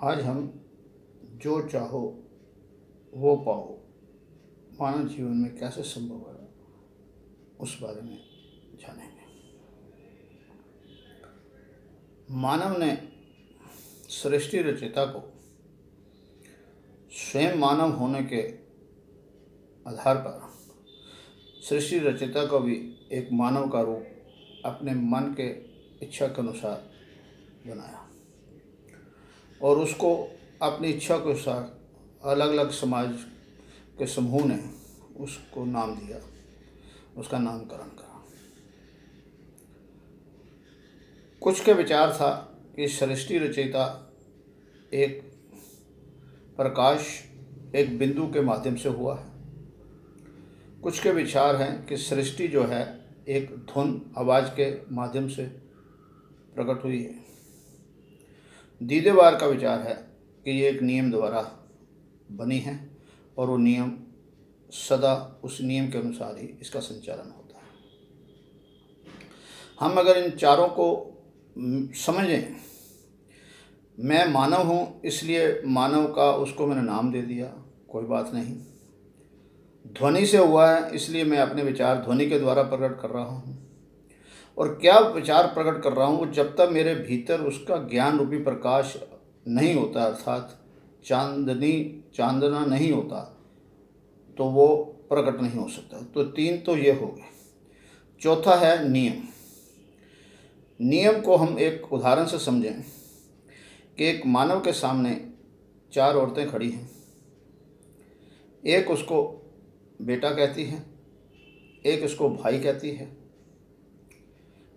आज हम जो चाहो वो पाओ मानव जीवन में कैसे संभव है उस बारे में जानेंगे। मानव ने सृष्टि रचयिता को स्वयं मानव होने के आधार पर सृष्टि रचयिता को भी एक मानव का रूप अपने मन के इच्छा के अनुसार बनाया और उसको अपनी इच्छा के अनुसार अलग अलग समाज के समूह ने उसको नाम दिया, उसका नामकरण करा। कुछ के विचार था कि सृष्टि रचयिता एक प्रकाश एक बिंदु के माध्यम से हुआ है। कुछ के विचार हैं कि सृष्टि जो है एक धुन आवाज़ के माध्यम से प्रकट हुई है। दीदेवार का विचार है कि ये एक नियम द्वारा बनी है और वो नियम सदा उस नियम के अनुसार ही इसका संचालन होता है। हम अगर इन चारों को समझें, मैं मानव हूँ इसलिए मानव का उसको मैंने नाम दे दिया, कोई बात नहीं। ध्वनि से हुआ है इसलिए मैं अपने विचार ध्वनि के द्वारा प्रकट कर रहा हूँ। और क्या विचार प्रकट कर रहा हूँ, वो जब तक मेरे भीतर उसका ज्ञान रूपी प्रकाश नहीं होता, अर्थात चांदना नहीं होता, तो वो प्रकट नहीं हो सकता। तो तीन तो ये हो गए। चौथा है नियम। नियम को हम एक उदाहरण से समझें कि एक मानव के सामने चार औरतें खड़ी हैं। एक उसको बेटा कहती है, एक उसको भाई कहती है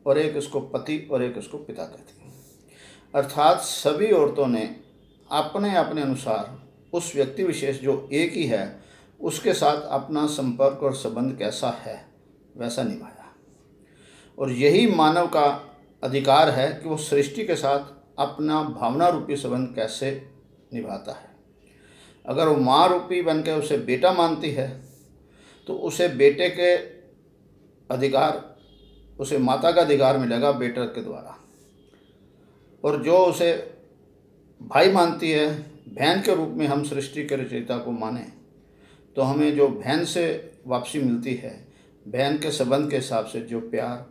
और एक उसको पति और एक उसको पिता कहती है। अर्थात सभी औरतों ने अपने अपने अनुसार उस व्यक्ति विशेष जो एक ही है उसके साथ अपना संपर्क और संबंध कैसा है वैसा निभाया। और यही मानव का अधिकार है कि वो सृष्टि के साथ अपना भावना रूपी संबंध कैसे निभाता है। अगर वो माँ रूपी बनकर उसे बेटा मानती है तो उसे बेटे के अधिकार, उसे माता का अधिकार मिलेगा बेटे के द्वारा। और जो उसे भाई मानती है, बहन के रूप में हम सृष्टि के रचयिता को माने, तो हमें जो बहन से वापसी मिलती है, बहन के संबंध के हिसाब से जो प्यार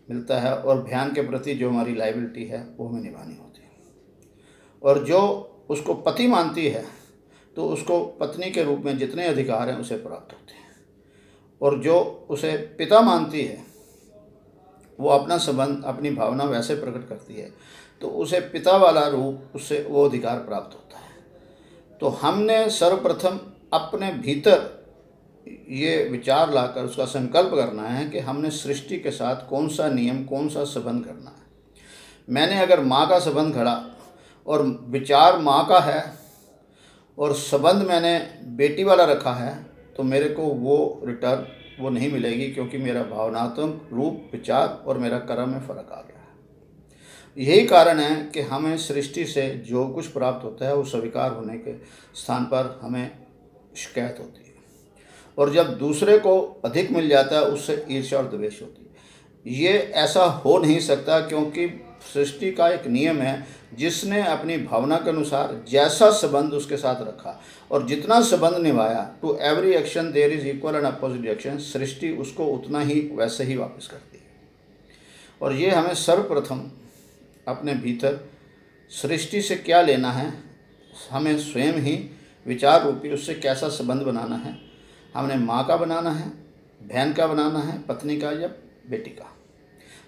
मिलता है और बहन के प्रति जो हमारी लायबिलिटी है वो हमें निभानी होती है। और जो उसको पति मानती है तो उसको पत्नी के रूप में जितने अधिकार हैं उसे प्राप्त होते हैं। और जो उसे पिता मानती है वो अपना संबंध, अपनी भावना वैसे प्रकट करती है तो उसे पिता वाला रूप, उससे वो अधिकार प्राप्त होता है। तो हमने सर्वप्रथम अपने भीतर ये विचार लाकर उसका संकल्प करना है कि हमने सृष्टि के साथ कौन सा नियम, कौन सा संबंध करना है। मैंने अगर माँ का संबंध घड़ा और विचार माँ का है और संबंध मैंने बेटी वाला रखा है तो मेरे को वो रिटर्न वो नहीं मिलेगी, क्योंकि मेरा भावनात्मक रूप, विचार और मेरा कर्म में फ़र्क आ गया है। यही कारण है कि हमें सृष्टि से जो कुछ प्राप्त होता है वो स्वीकार होने के स्थान पर हमें शिकायत होती है। और जब दूसरे को अधिक मिल जाता है उससे ईर्ष्या और द्वेष होती है। ये ऐसा हो नहीं सकता, क्योंकि सृष्टि का एक नियम है जिसने अपनी भावना के अनुसार जैसा संबंध उसके साथ रखा और जितना संबंध निभाया, to every action there is equal and opposite action, सृष्टि उसको उतना ही वैसे ही वापस करती है। और ये हमें सर्वप्रथम अपने भीतर सृष्टि से क्या लेना है, हमें स्वयं ही विचार रूपी उससे कैसा संबंध बनाना है। हमने माँ का बनाना है, बहन का बनाना है, पत्नी का या बेटी का।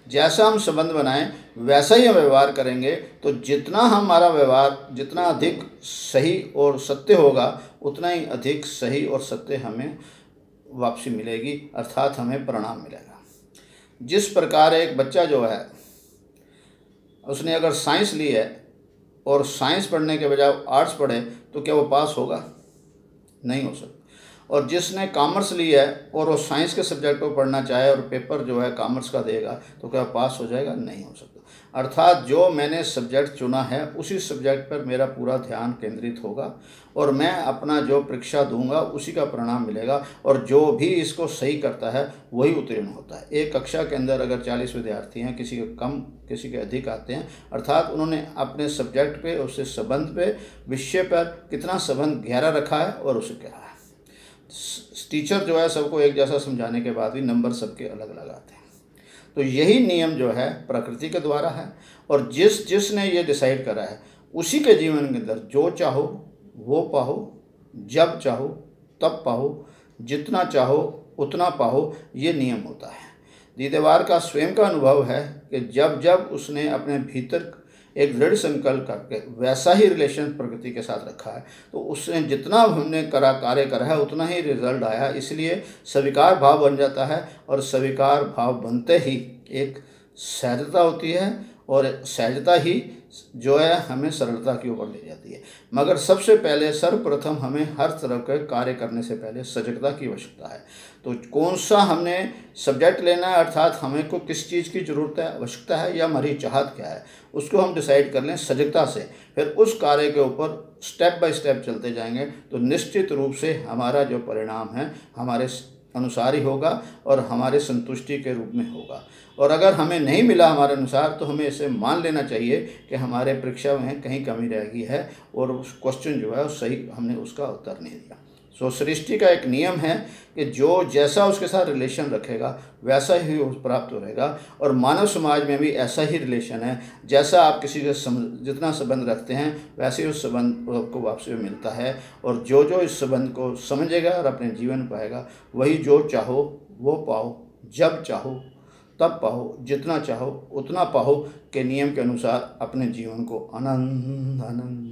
जैसा हम संबंध बनाएं वैसा ही हम व्यवहार करेंगे तो जितना हमारा व्यवहार जितना अधिक सही और सत्य होगा उतना ही अधिक सही और सत्य हमें वापसी मिलेगी, अर्थात हमें परिणाम मिलेगा। जिस प्रकार एक बच्चा जो है उसने अगर साइंस ली है और साइंस पढ़ने के बजाय आर्ट्स पढ़े तो क्या वो पास होगा? नहीं हो सकता। और जिसने कॉमर्स ली है और वो साइंस के सब्जेक्ट को पढ़ना चाहे और पेपर जो है कॉमर्स का देगा तो क्या पास हो जाएगा? नहीं हो सकता। अर्थात जो मैंने सब्जेक्ट चुना है उसी सब्जेक्ट पर मेरा पूरा ध्यान केंद्रित होगा और मैं अपना जो परीक्षा दूंगा उसी का परिणाम मिलेगा, और जो भी इसको सही करता है वही उत्तीर्ण होता है। एक कक्षा के अंदर अगर 40 विद्यार्थी हैं, किसी के कम किसी के अधिक आते हैं, अर्थात उन्होंने अपने सब्जेक्ट पे, उससे संबंध पे, विषय पर कितना संबंध गहरा रखा है और उसे क्या है। टीचर जो है सबको एक जैसा समझाने के बाद भी नंबर सबके अलग अलग आते हैं। तो यही नियम जो है प्रकृति के द्वारा है, और जिसने ये डिसाइड करा है उसी के जीवन के अंदर जो चाहो वो पाओ, जब चाहो तब पाओ, जितना चाहो उतना पाओ, ये नियम होता है। दीदेवार का स्वयं का अनुभव है कि जब जब उसने अपने भीतर एक दृढ़ संकल्प करके वैसा ही रिलेशन प्रकृति के साथ रखा है, तो उसने जितना हमने कार्य करा है उतना ही रिजल्ट आया। इसलिए स्वीकार भाव बन जाता है, और स्वीकार भाव बनते ही एक सहजता होती है, और सहजता ही जो है हमें सरलता की ओर ले जाती है। मगर सबसे पहले सर्वप्रथम हमें हर तरह के कार्य करने से पहले सजगता की आवश्यकता है। तो कौन सा हमने सब्जेक्ट लेना है, अर्थात हमें को किस चीज़ की ज़रूरत है, आवश्यकता है, या हमारी चाहत क्या है, उसको हम डिसाइड कर लें सजगता से। फिर उस कार्य के ऊपर स्टेप बाय स्टेप चलते जाएंगे तो निश्चित रूप से हमारा जो परिणाम है हमारे अनुसार ही होगा और हमारे संतुष्टि के रूप में होगा। और अगर हमें नहीं मिला हमारे अनुसार तो हमें इसे मान लेना चाहिए कि हमारे परीक्षा में कहीं कमी रह गई है और उस क्वेश्चन जो है सही हमने उसका उत्तर नहीं दिया। सो सृष्टि का एक नियम है कि जो जैसा उसके साथ रिलेशन रखेगा वैसा ही प्राप्त होगा, और मानव समाज में भी ऐसा ही रिलेशन है। जैसा आप किसी से जितना संबंध रखते हैं वैसे ही उस संबंध को वापसी में मिलता है, और जो इस संबंध को समझेगा और अपने जीवन में पाएगा वही जो चाहो वो पाओ, जब चाहो तब पाओ, जितना चाहो उतना पाओ के नियम के अनुसार अपने जीवन को आनंद आनंद